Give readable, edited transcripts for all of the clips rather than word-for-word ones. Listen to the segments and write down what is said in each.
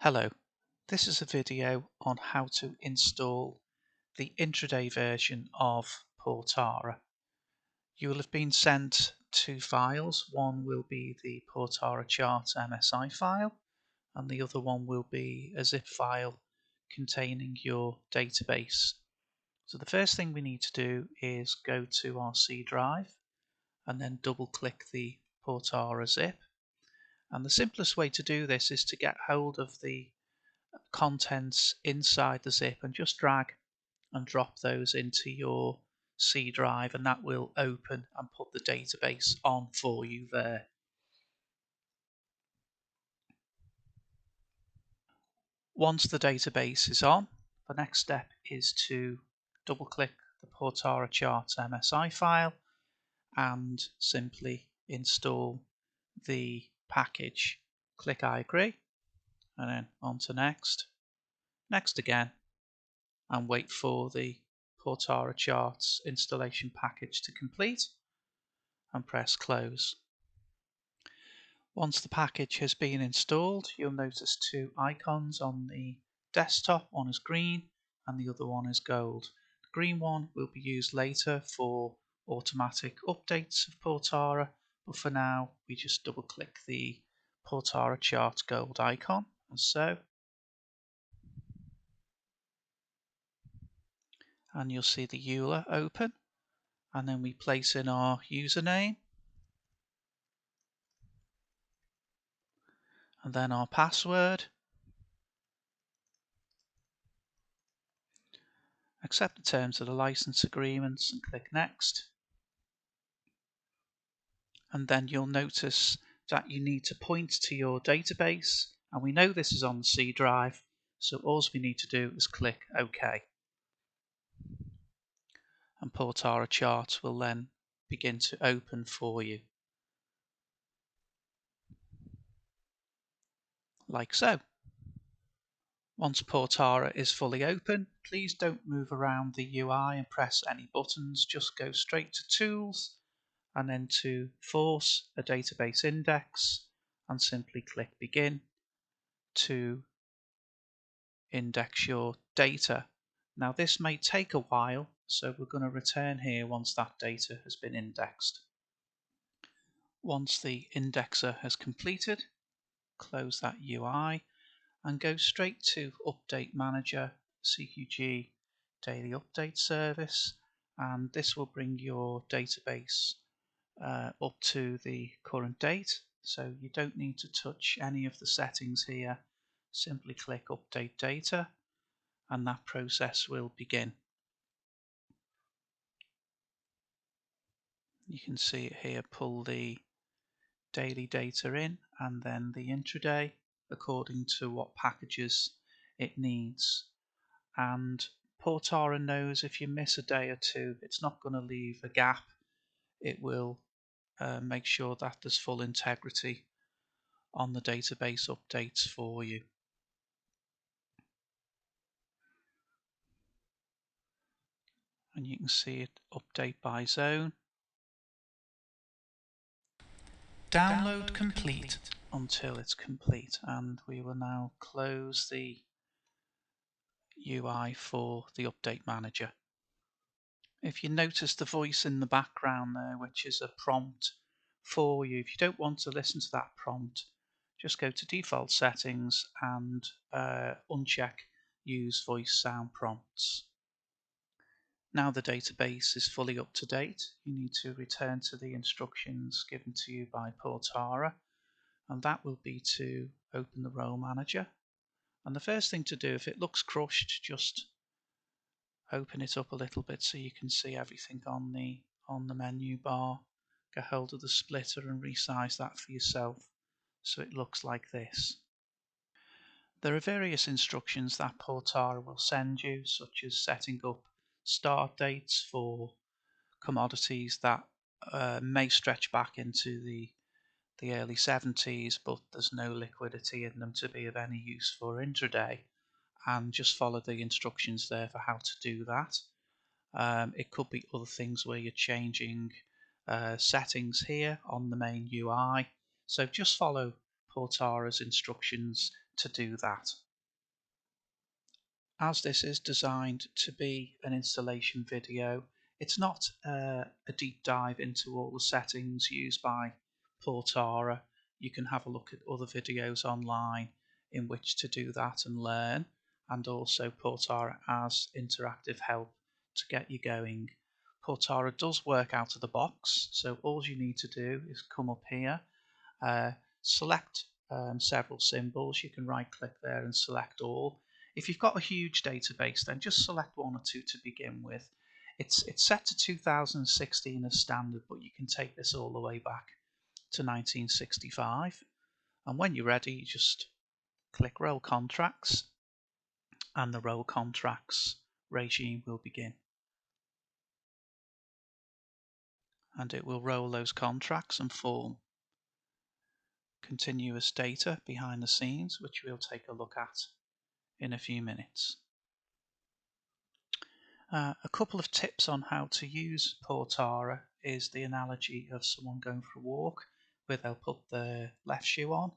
Hello, this is a video on how to install the intraday version of Portara. You will have been sent two files. One will be the Portara Charts MSI file, and the other one will be a zip file containing your database. So the first thing we need to do is go to our C drive and then double click the Portara zip. And the simplest way to do this is to get hold of the contents inside the zip and just drag and drop those into your C drive, and that will open and put the database on for you there. Once the database is on, the next step is to double click the Portara Charts MSI file and simply install the package. Click I agree and then on to next, next again, and wait for the Portara Charts installation package to complete and press close. Once the package has been installed, you'll notice two icons on the desktop. One is green and the other one is gold. The green one will be used later for automatic updates of Portara, but for now we just double click the Portara Charts gold icon as so. And you'll see the EULA open, and then we place in our username and then our password. Accept the terms of the license agreements and click next. And then you'll notice that you need to point to your database, and we know this is on the C drive, so all we need to do is click OK. And Portara Charts will then begin to open for you, like so. Once Portara is fully open, please don't move around the UI and press any buttons, just go straight to Tools and then to Force a Database Index and simply click Begin to index your data. Now this may take a while, so we're going to return here once that data has been indexed. Once the indexer has completed, close that UI and go straight to Update Manager CQG Daily Update Service, and this will bring your database up to the current date, so you don't need to touch any of the settings here. Simply click Update Data and that process will begin. You can see it here, pull the daily data in and then the intraday according to what packages it needs. And Portara knows if you miss a day or two, it's not going to leave a gap. It will make sure that there's full integrity on the database updates for you. And you can see it update by zone. Download complete until it's complete, and we will now close the UI for the Update Manager. If you notice the voice in the background there, which is a prompt for you, if you don't want to listen to that prompt, just go to default settings and uncheck use voice sound prompts. Now the database is fully up to date, you need to return to the instructions given to you by Portara, and that will be to open the role manager. And the first thing to do, if it looks crushed, just open it up a little bit so you can see everything on the menu bar. Get hold of the splitter and resize that for yourself so it looks like this. There are various instructions that Portara will send you, such as setting up start dates for commodities that may stretch back into the early 70s, but there's no liquidity in them to be of any use for intraday, and just follow the instructions there for how to do that. It could be other things where you're changing settings here on the main UI, so just follow Portara's instructions to do that. As this is designed to be an installation video, it's not a deep dive into all the settings used by Portara. You can have a look at other videos online in which to do that and learn, and also Portara has interactive help to get you going. Portara does work out of the box, so all you need to do is come up here, select several symbols. You can right click there and select all. If you've got a huge database, then just select one or two to begin with. It's set to 2016 as standard, but you can take this all the way back to 1965. And when you're ready, you just click Role Contracts, and the Role Contracts regime will begin. And it will roll those contracts and form continuous data behind the scenes, which we'll take a look at in a few minutes. A couple of tips on how to use Portara is the analogy of someone going for a walk, where they'll put their left shoe on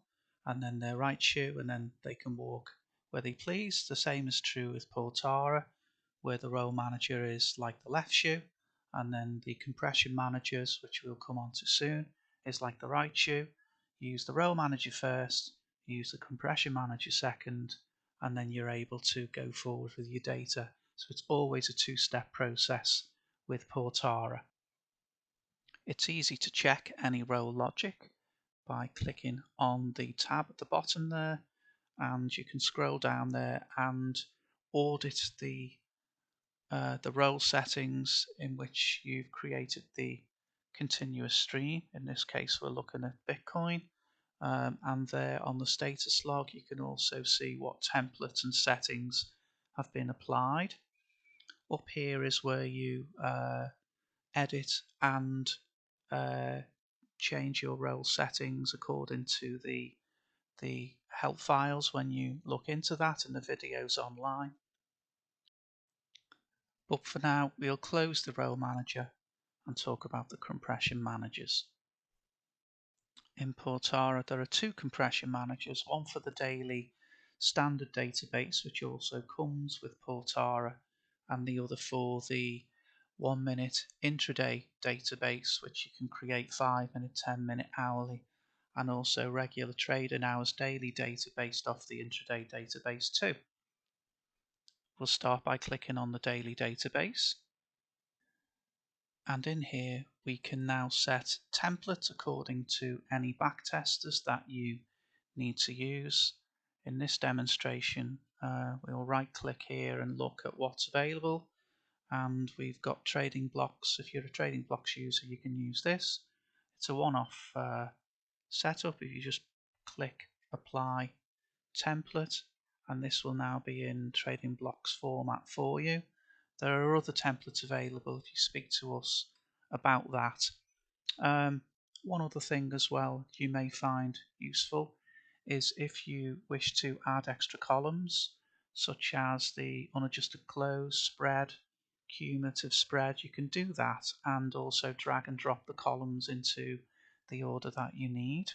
and then their right shoe, and then they can walk where they please. The same is true with Portara, where the role manager is like the left shoe, and then the compression managers, which we'll come on to soon, is like the right shoe. Use the role manager first, use the compression manager second, and then you're able to go forward with your data. So it's always a two-step process with Portara. It's easy to check any role logic by clicking on the tab at the bottom there, and you can scroll down there and audit the role settings in which you've created the continuous stream. In this case, we're looking at Bitcoin. And there on the status log, you can also see what templates and settings have been applied. Up here is where you edit and change your role settings according to the help files when you look into that in the videos online. But for now, we'll close the role manager and talk about the compression managers. In Portara, there are two compression managers, one for the daily standard database, which also comes with Portara, and the other for the 1 minute intraday database, which you can create 5 minute, 10-minute, hourly, and also regular trading hours daily data based off the intraday database too. We'll start by clicking on the daily database. And in here we can now set templates according to any backtesters that you need to use. In this demonstration, we'll right click here and look at what's available, and we've got trading blocks. If you're a trading blocks user, you can use this. It's a one-off setup. If you just click apply template, and this will now be in trading blocks format for you. There are other templates available if you speak to us about that. One other thing as well you may find useful is if you wish to add extra columns, such as the unadjusted close, spread, cumulative spread, you can do that and also drag and drop the columns into the order that you need.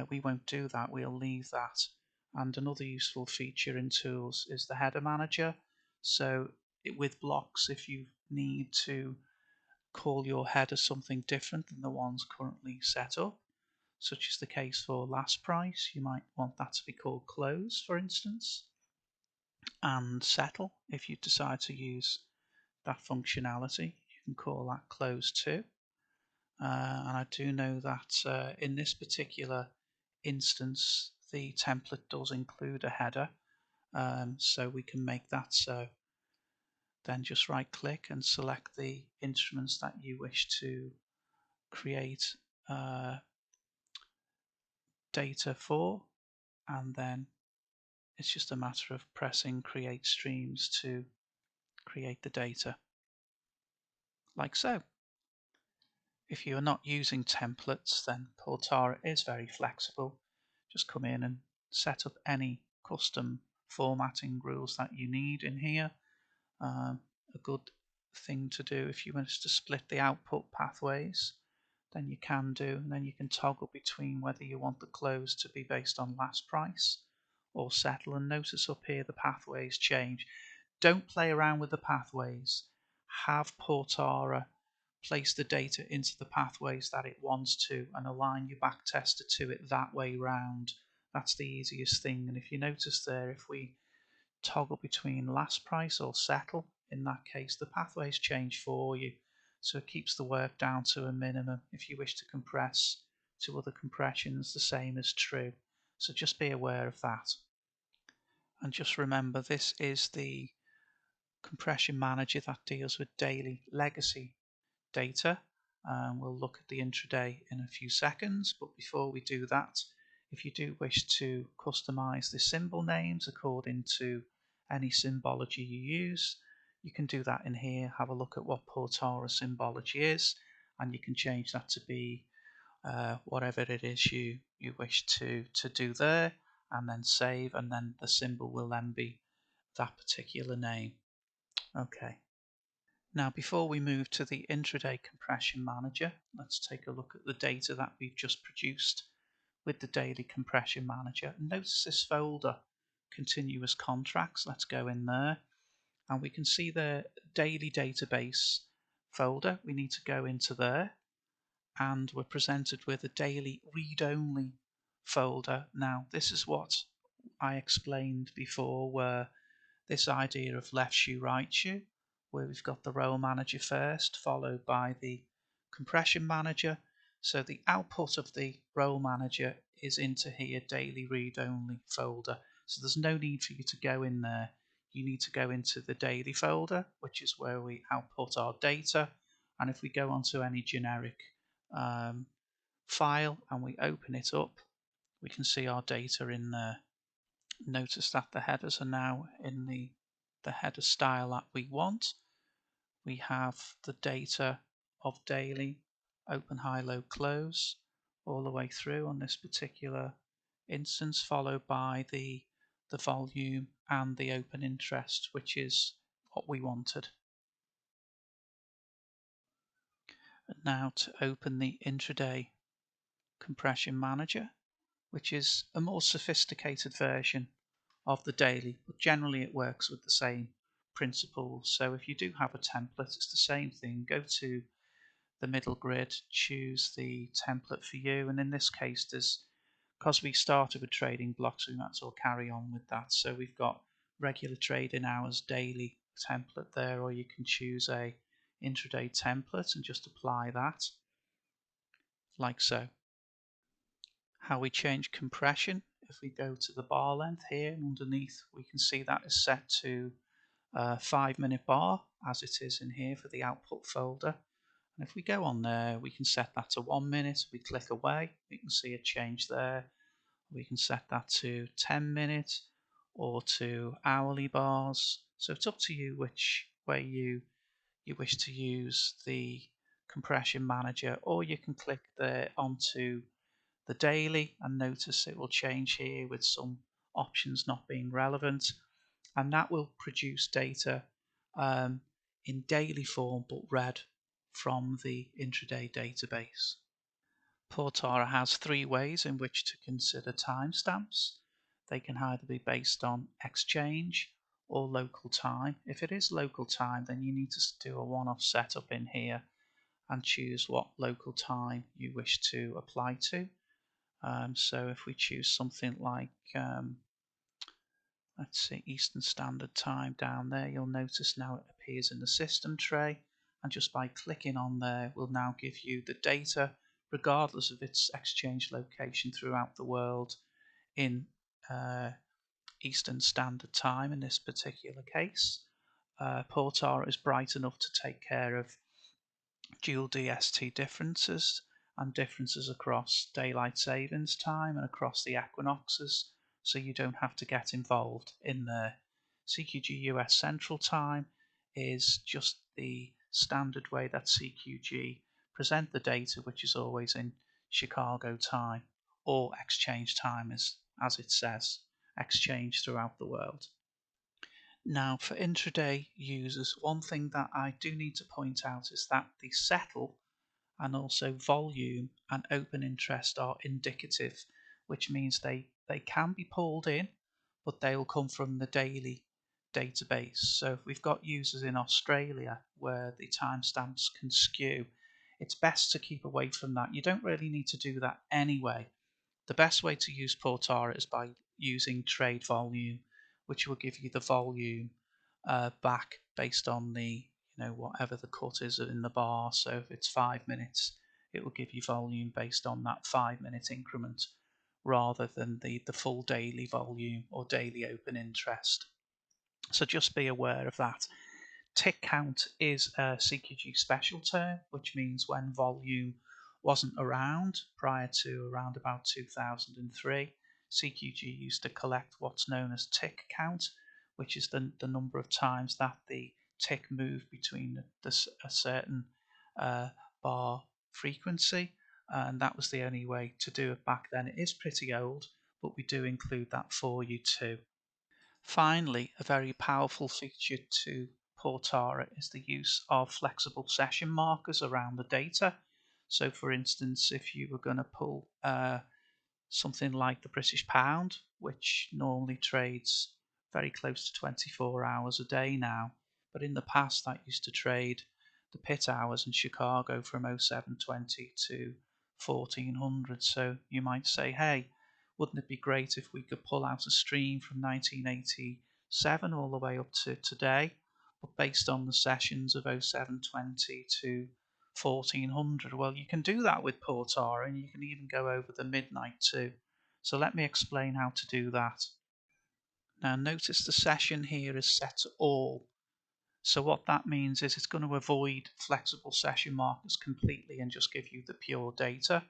We won't do that, we'll leave that. And another useful feature in Tools is the header manager. So with blocks, if you need to call your header something different than the ones currently set up, such as the case for last price, you might want that to be called close, for instance, and settle. If you decide to use that functionality, you can call that close too. And I do know that in this particular instance, the template does include a header, so we can make that so. Then just right click and select the instruments that you wish to create data for, and then it's just a matter of pressing create streams to create the data, like so. If you are not using templates, then Portara is very flexible. Just come in and set up any custom formatting rules that you need in here. A good thing to do if you want to split the output pathways, then you can do, and then you can toggle between whether you want the close to be based on last price or settle, and notice up here the pathways change. Don't play around with the pathways. Have Portara place the data into the pathways that it wants to and align your backtester to it that way round. That's the easiest thing. And if you notice there, if we toggle between last price or settle, in that case the pathways change for you, so it keeps the work down to a minimum. If you wish to compress to other compressions, the same is true, so just be aware of that. And just remember, this is the compression manager that deals with daily legacy data. We'll look at the intraday in a few seconds, but before we do that, if you do wish to customize the symbol names according to any symbology you use, you can do that in here. Have a look at what Portara symbology is, and you can change that to be whatever it is you wish to do there, and then save, and then the symbol will then be that particular name. Okay. Now, before we move to the intraday compression manager, let's take a look at the data that we've just produced with the daily compression manager. Notice this folder, continuous contracts. Let's go in there and we can see the daily database folder. We need to go into there and we're presented with a daily read-only folder. Now, this is what I explained before, where this idea of left shoe, right shoe, where we've got the role manager first, followed by the compression manager. So the output of the role manager is into here, daily read only folder. So there's no need for you to go in there. You need to go into the daily folder, which is where we output our data. And if we go onto any generic file and we open it up, we can see our data in there. Notice that the headers are now in the header style that we want. We have the data of daily, open, high, low, close, all the way through on this particular instance, followed by the volume and the open interest, which is what we wanted. And now to open the intraday compression manager, which is a more sophisticated version of the daily, but generally it works with the same principles. So if you do have a template, it's the same thing. Go to the middle grid, choose the template for you, and in this case, because we started with trading blocks, we might as well carry on with that. So we've got regular trading hours daily template there, or you can choose a intraday template and just apply that like so. How we change compression, if we go to the bar length here and underneath, we can see that is set to 5-minute bar, as it is in here for the output folder. And if we go on there, we can set that to 1 minute. We click away, we can see a change there. We can set that to 10 minutes or to hourly bars. So it's up to you which way you wish to use the compression manager, or you can click there onto the daily and notice it will change here with some options not being relevant, and that will produce data in daily form but read from the intraday database. Portara has 3 ways in which to consider timestamps. They can either be based on exchange or local time. If it is local time, then you need to do a one-off setup in here and choose what local time you wish to apply to. So if we choose something like, let's see, Eastern Standard Time down there, you'll notice now it appears in the system tray, and just by clicking on there will now give you the data regardless of its exchange location throughout the world in Eastern Standard Time in this particular case. Portara is bright enough to take care of dual DST differences and differences across daylight savings time and across the equinoxes, so you don't have to get involved in there. CQG US Central Time is just the standard way that CQG present the data, which is always in Chicago time, or exchange time as it says, exchange throughout the world. Now, for intraday users, one thing that I do need to point out is that the settle and also volume and open interest are indicative, which means they can be pulled in, but they'll come from the daily database. So if we've got users in Australia where the timestamps can skew, it's best to keep away from that. You don't really need to do that anyway. The best way to use Portara is by using trade volume, which will give you the volume back based on the whatever the cut is in the bar. So if it's 5 minutes, it will give you volume based on that 5-minute increment rather than the full daily volume or daily open interest. So just be aware of that. Tick count is a CQG special term, which means when volume wasn't around prior to around about 2003, CQG used to collect what's known as tick count, which is the number of times that the tick moved between a certain bar frequency, and that was the only way to do it back then. It is pretty old, but we do include that for you too. Finally, a very powerful feature to Portara is the use of flexible session markers around the data. So for instance, if you were going to pull something like the British pound, which normally trades very close to 24 hours a day now, but in the past that used to trade the pit hours in Chicago from 0720 to 1400. So you might say, hey, wouldn't it be great if we could pull out a stream from 1987 all the way up to today, but based on the sessions of 0720 to 1400? Well, you can do that with Portara, and you can even go over the midnight too. So let me explain how to do that. Now notice the session here is set to all. So what that means is it's going to avoid flexible session markers completely and just give you the pure data.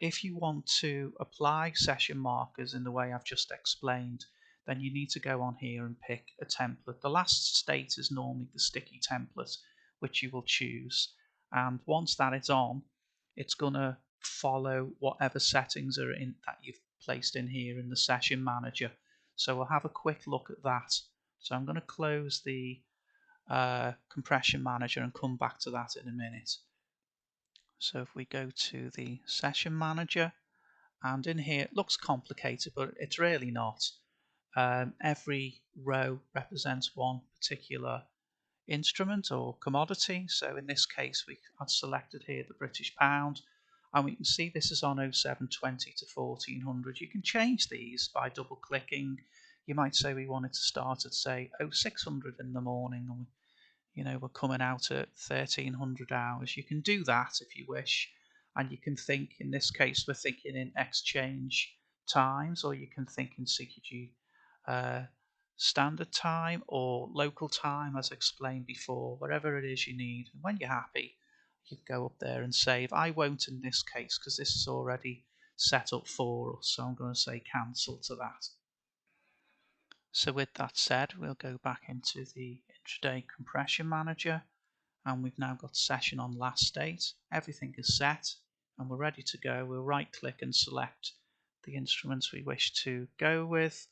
If you want to apply session markers in the way I've just explained, then you need to go on here and pick a template. The last state is normally the sticky template, which you will choose. And once that is on, it's going to follow whatever settings are in that you've placed in here in the session manager. So we'll have a quick look at that. So I'm going to close the compression manager and come back to that in a minute. So if we go to the session manager, and in here it looks complicated, but it's really not. Every row represents one particular instrument or commodity. So in this case, I've selected here the British pound, and we can see this is on 0720 to 1400. You can change these by double clicking. You might say we wanted to start at say 0600 in the morning, and we're coming out at 1300 hours. You can do that if you wish, and you can think, in this case, we're thinking in exchange times, or you can think in CQG standard time or local time, as explained before, whatever it is you need. And when you're happy, you can go up there and save. I won't in this case because this is already set up for us, so I'm going to say cancel to that. So with that said, we'll go back into the intraday compression manager, and we've now got session on last state. Everything is set and we're ready to go. We'll right click and select the instruments we wish to go with,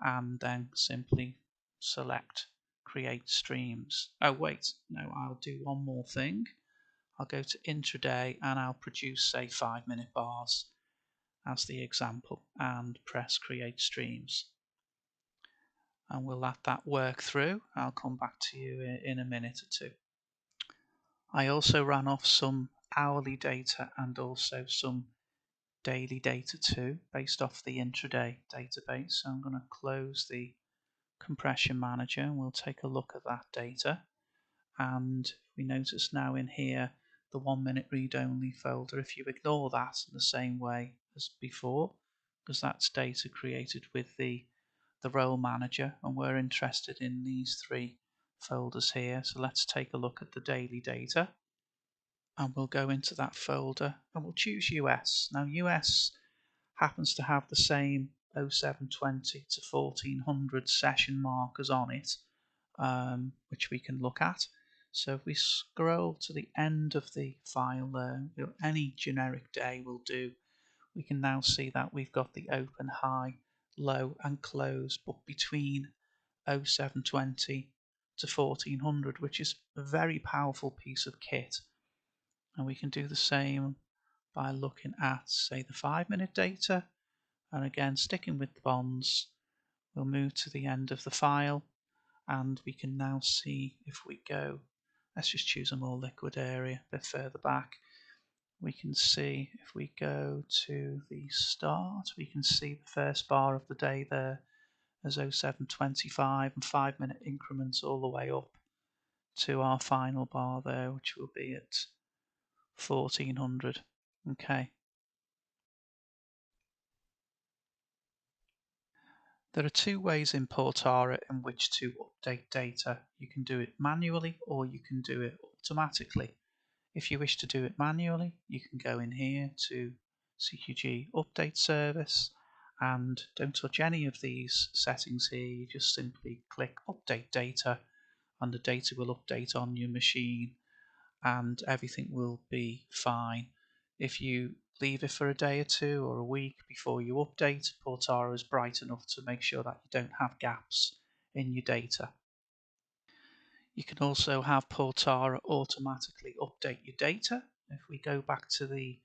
and then simply select create streams. Oh wait, no, I'll do one more thing. I'll go to intraday and I'll produce say 5-minute bars as the example and press create streams. And we'll let that work through. I'll come back to you in a minute or two. I also ran off some hourly data and also some daily data too, based off the intraday database. So I'm going to close the compression manager and we'll take a look at that data. And we notice now in here the 1-minute read-only folder, if you ignore that in the same way as before, because that's data created with the role manager, and we're interested in these 3 folders here. So let's take a look at the daily data, and we'll go into that folder and we'll choose US. Now US happens to have the same 0720 to 1400 session markers on it, which we can look at. So if we scroll to the end of the file there, any generic day will do. We can now see that we've got the open, high, low and close, but between 0720 to 1400, which is a very powerful piece of kit. And we can do the same by looking at say the 5-minute data, and again sticking with the bonds, We'll move to the end of the file, and we can now see if we go, let's just choose a more liquid area a bit further back. We can see if we go to the start, we can see the first bar of the day there as 0725 and 5-minute increments all the way up to our final bar there, which will be at 1400. Okay. There are two ways in Portara in which to update data. You can do it manually or you can do it automatically. If you wish to do it manually, you can go in here to CQG Update Service and don't touch any of these settings here. You just simply click Update Data and the data will update on your machine and everything will be fine. If you leave it for a day or two or a week before you update, Portara is bright enough to make sure that you don't have gaps in your data. You can also have Portara automatically update your data. If we go back to the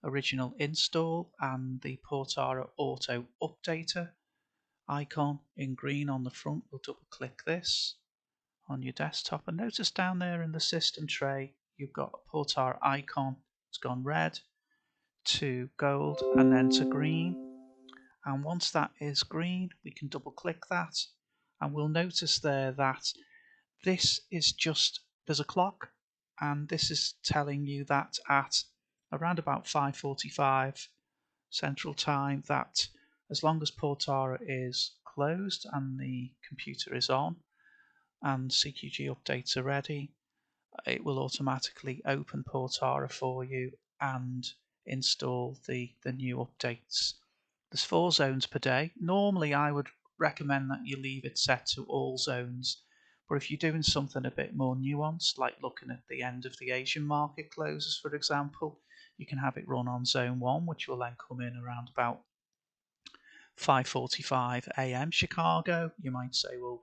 original install and the Portara Auto Updater icon in green on the front, we'll double click this on your desktop and notice down there in the system tray you've got a Portara icon. It's gone red to gold and then to green, and once that is green we can double click that and we'll notice there that this is just, there's a clock and this is telling you that at around about 5:45 Central Time that as long as Portara is closed and the computer is on and CQG updates are ready, it will automatically open Portara for you and install the new updates. There's 4 zones per day. Normally I would recommend that you leave it set to all zones, but if you're doing something a bit more nuanced, like looking at the end of the Asian market closes for example, you can have it run on zone 1, which will then come in around about 5:45 a.m. Chicago. You might say, well,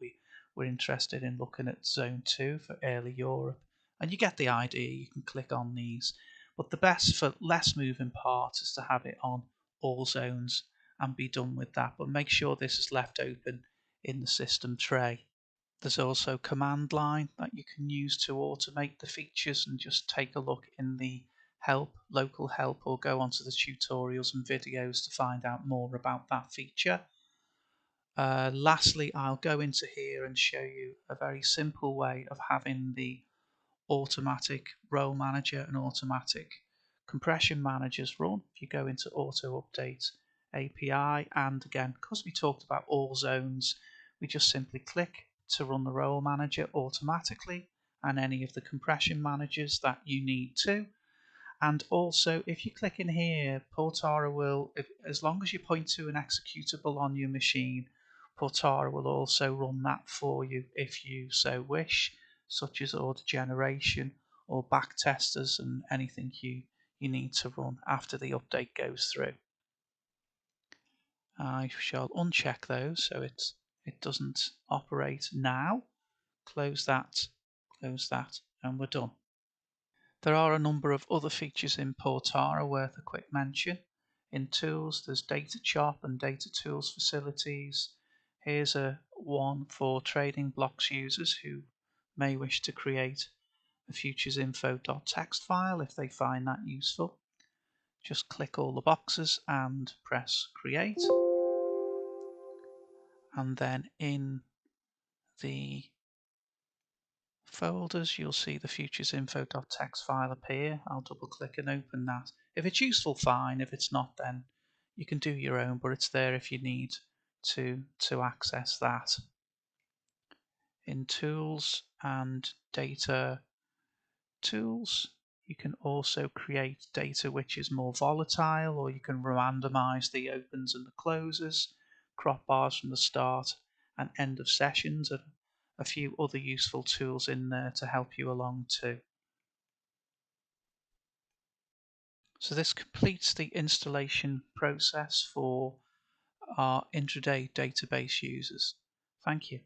we're interested in looking at zone 2 for early Europe, and you get the idea. You can click on these, but the best for less moving parts is to have it on all zones and be done with that, but make sure this is left open in the system tray. There's also command line that you can use to automate the features, and just take a look in the help, local help, or go onto the tutorials and videos to find out more about that feature. Lastly, I'll go into here and show you a very simple way of having the automatic role manager and automatic compression managers run. If you go into auto update API, and again, because we talked about all zones, we just simply click to run the role manager automatically and any of the compression managers that you need to. And also, if you click in here, Portara will, as long as you point to an executable on your machine, Portara will also run that for you if you so wish, such as order generation or back testers and anything you need to run after the update goes through. I shall uncheck those so it doesn't operate now. Close that, and we're done. There are a number of other features in Portara worth a quick mention. In Tools, there's Data Chop and Data Tools Facilities. Here's one for trading blocks users who may wish to create a futuresinfo.txt file if they find that useful. Just click all the boxes and press Create. And then in the folders, you'll see the futuresinfo.txt file appear. I'll double click and open that. If it's useful, fine. If it's not, then you can do your own, but it's there if you need to access that. In Tools and Data Tools, you can also create data which is more volatile, or you can randomize the opens and the closes, crop bars from the start and end of sessions, and a few other useful tools in there to help you along too. So this completes the installation process for our intraday database users. Thank you.